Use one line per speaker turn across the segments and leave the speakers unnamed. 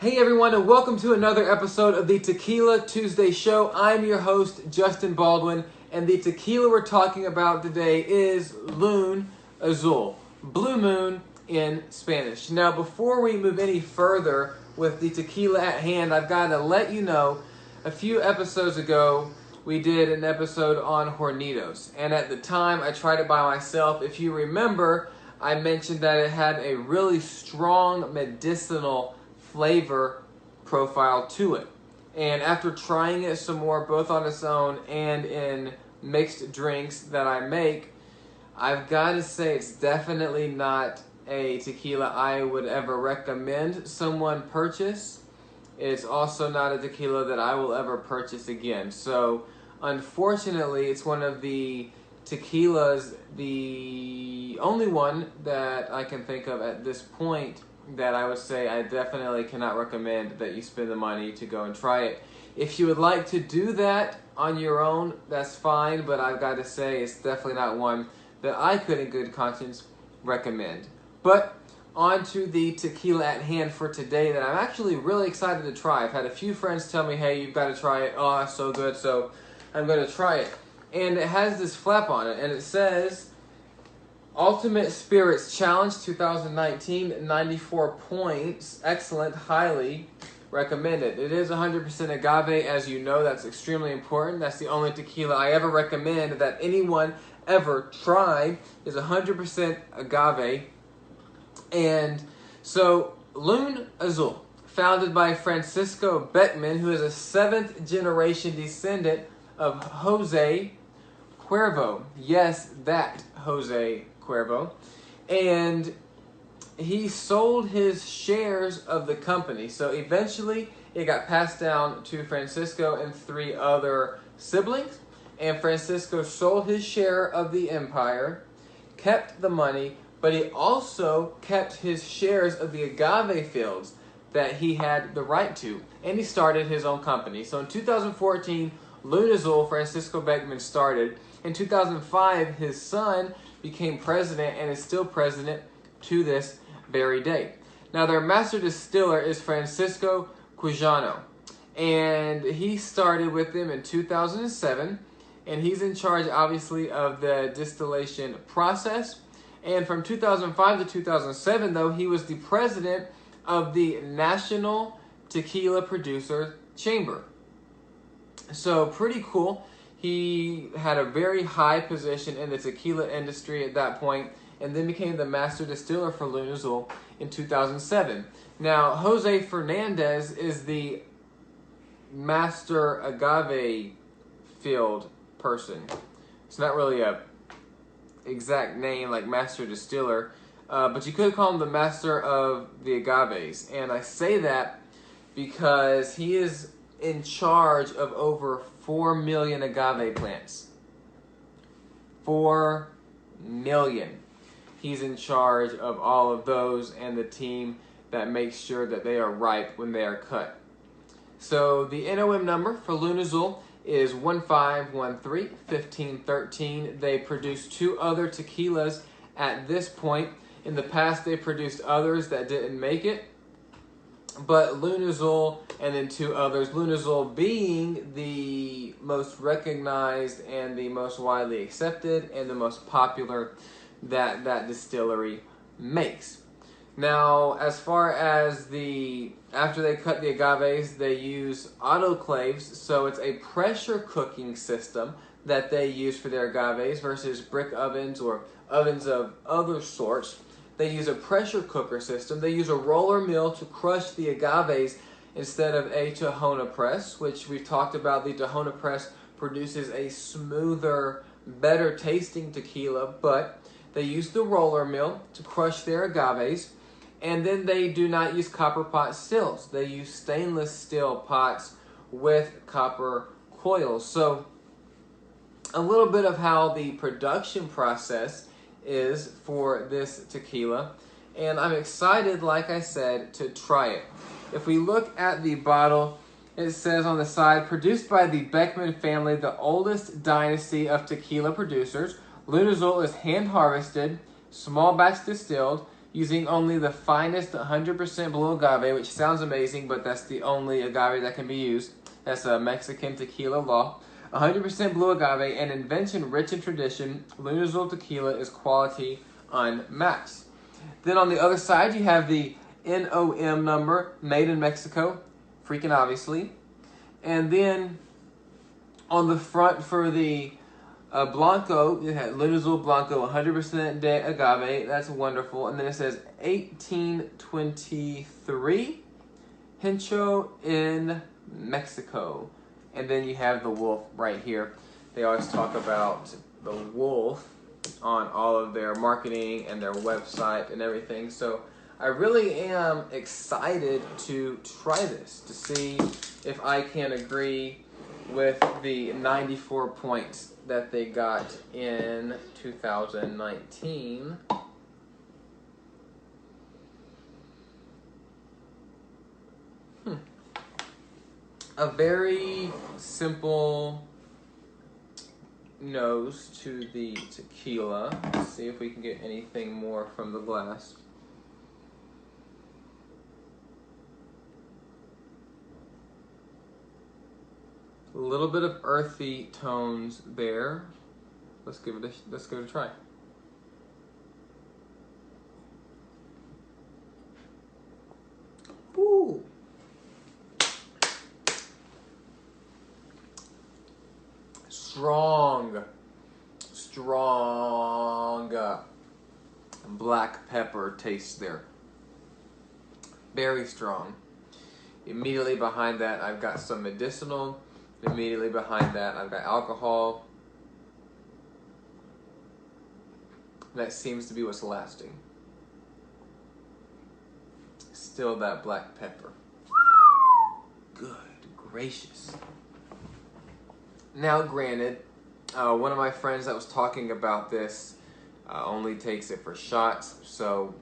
Hey everyone, and welcome to another episode of the Tequila Tuesday Show. I'm your host, Justin Baldwin, and the tequila we're talking about today is Lunazul, Blue Moon in Spanish. Now, before we move any further with the tequila at hand, I've got to let you know, a few episodes ago, we did an episode on Hornitos, and at the time, I tried it by myself. If you remember, I mentioned that it had a really strong medicinal flavor profile to it. And after trying it some more, both on its own and in mixed drinks that I make, I've got to say it's definitely not a tequila I would ever recommend someone purchase. It's also not a tequila that I will ever purchase again. So, unfortunately, it's one of the tequilas, the only one that I can think of at this point that I would say I definitely cannot recommend that you spend the money to go and try it. If you would like to do that on your own, that's fine, but I've got to say it's definitely not one that I could in good conscience recommend. But on to the tequila at hand for today that I'm actually really excited to try. I've had a few friends tell me, hey, you've got to try it. Oh, it's so good, so I'm going to try it. And it has this flap on it, and it says, Ultimate Spirits Challenge 2019, 94 points, excellent, highly recommended. It is 100% agave, as you know, that's extremely important. That's the only tequila I ever recommend that anyone ever try is 100% agave. And so, Lunazul, founded by Francisco Beckman, who is a 7th generation descendant of Jose Cuervo. Yes, that Jose Cuervo. And he sold his shares of the company. So eventually it got passed down to Francisco and 3 other siblings. And Francisco sold his share of the empire, kept the money, but he also kept his shares of the agave fields that he had the right to. And he started his own company. So in 2014, Lunazul, Francisco Beckman started. In 2005, his son became president and is still president to this very day. Now, their master distiller is Francisco Quijano, and he started with them in 2007, and he's in charge, obviously, of the distillation process. And from 2005 to 2007, though, he was the president of the National Tequila Producers Chamber. So, pretty cool. He had a very high position in the tequila industry at that point, and then became the master distiller for Lunazul in 2007. Now, Jose Fernandez is the master agave field person. It's not really a exact name like master distiller, but you could call him the master of the agaves. And I say that because he is in charge of over 4 million agave plants. 4 million. He's in charge of all of those and the team that makes sure that they are ripe when they are cut. So the NOM number for Lunazul is 1513-1513. They produced 2 other tequilas at this point. In the past, they produced others that didn't make it. But Lunazul and then 2 others, Lunazul being the most recognized and the most widely accepted and the most popular that distillery makes. Now, as far as after they cut the agaves, they use autoclaves, so it's a pressure cooking system that they use for their agaves versus brick ovens or ovens of other sorts. They use a pressure cooker system. They use a roller mill to crush the agaves instead of a Tahona press, which we've talked about. The Tahona press produces a smoother, better tasting tequila, but they use the roller mill to crush their agaves. And then they do not use copper pot stills. They use stainless steel pots with copper coils. So a little bit of how the production process is for this tequila, and I'm excited, like I said, to try it. If we look at the bottle, it says on the side, produced by the Beckman family, the oldest dynasty of tequila producers. Lunazul is hand harvested, small batch distilled, using only the finest 100% blue agave, which sounds amazing, but that's the only agave that can be used. That's a Mexican tequila law. 100% blue agave, an invention rich in tradition. Lunazul tequila is quality unmatched. Then on the other side, you have the NOM number, made in Mexico, freaking obviously. And then on the front for the Blanco, you had Lunazul Blanco, 100% de agave. That's wonderful. And then it says 1823, Hincho in Mexico. And then you have the wolf right here. They always talk about the wolf on all of their marketing and their website and everything. So I really am excited to try this, to see if I can agree with the 94 points that they got in 2019. A very simple nose to the tequila. Let's see if we can get anything more from the glass. A little bit of earthy tones there. Let's give it a try. Ooh. Strong black pepper taste there. Very strong. Immediately behind that, I've got some medicinal. Immediately behind that, I've got alcohol. That seems to be what's lasting. Still that black pepper. Good gracious. Now, granted, one of my friends that was talking about this only takes it for shots, so,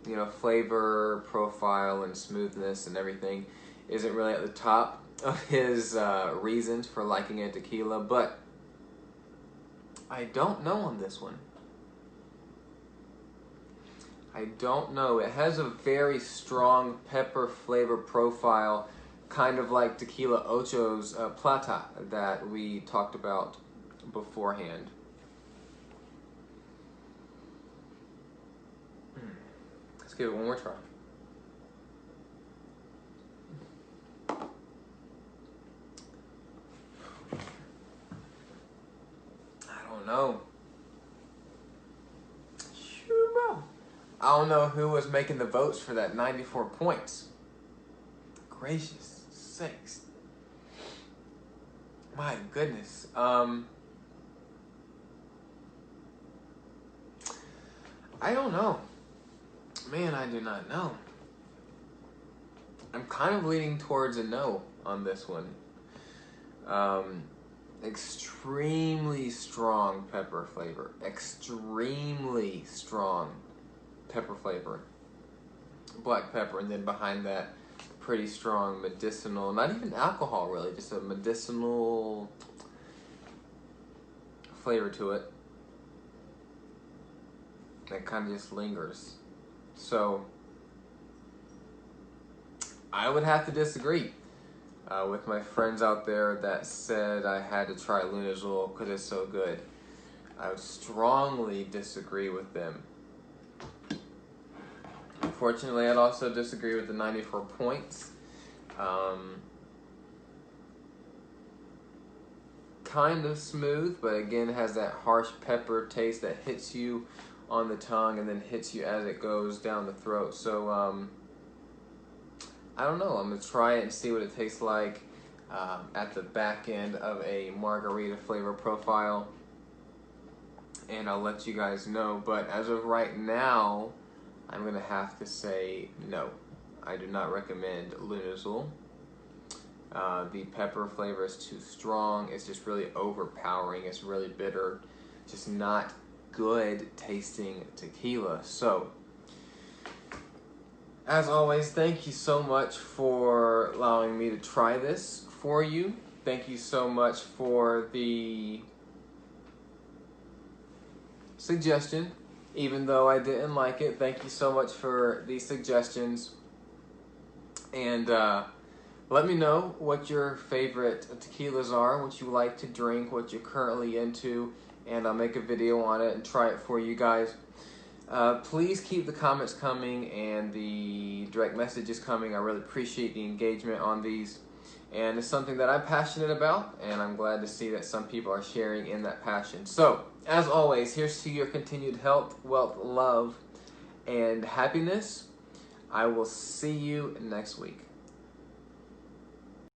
you know, flavor, profile, and smoothness and everything isn't really at the top of his reasons for liking a tequila, but I don't know on this one. I don't know. It has a very strong pepper flavor profile, kind of like Tequila Ocho's Plata that we talked about beforehand. Let's give it one more try. I don't know. I don't know who was making the votes for that 94 points. Gracious sakes. My goodness. I don't know. Man, I do not know. I'm kind of leaning towards a no on this one. Extremely strong pepper flavor. Extremely strong pepper flavor. Black pepper, and then behind that, pretty strong medicinal, not even alcohol really, just a medicinal flavor to it that kind of just lingers. So I would have to disagree with my friends out there that said I had to try Lunazul because it's so good. I would strongly disagree with them. Unfortunately, I'd also disagree with the 94 points. Kind of smooth, but again has that harsh pepper taste that hits you on the tongue and then hits you as it goes down the throat. So I don't know. I'm going to try it and see what it tastes like at the back end of a margarita flavor profile. And I'll let you guys know. But as of right now, I'm going to have to say no. I do not recommend Lunazul. The pepper flavor is too strong. It's just really overpowering. It's really bitter. Just not good tasting tequila. So, as always, thank you so much for allowing me to try this for you. Thank you so much for the suggestion even though I didn't like it. Thank you so much for these suggestions. And let me know what your favorite tequilas are, what you like to drink, what you're currently into, and I'll make a video on it and try it for you guys. Please keep the comments coming and the direct messages coming. I really appreciate the engagement on these. And it's something that I'm passionate about, and I'm glad to see that some people are sharing in that passion. So, as always, here's to your continued health, wealth, love, and happiness. I will see you next week.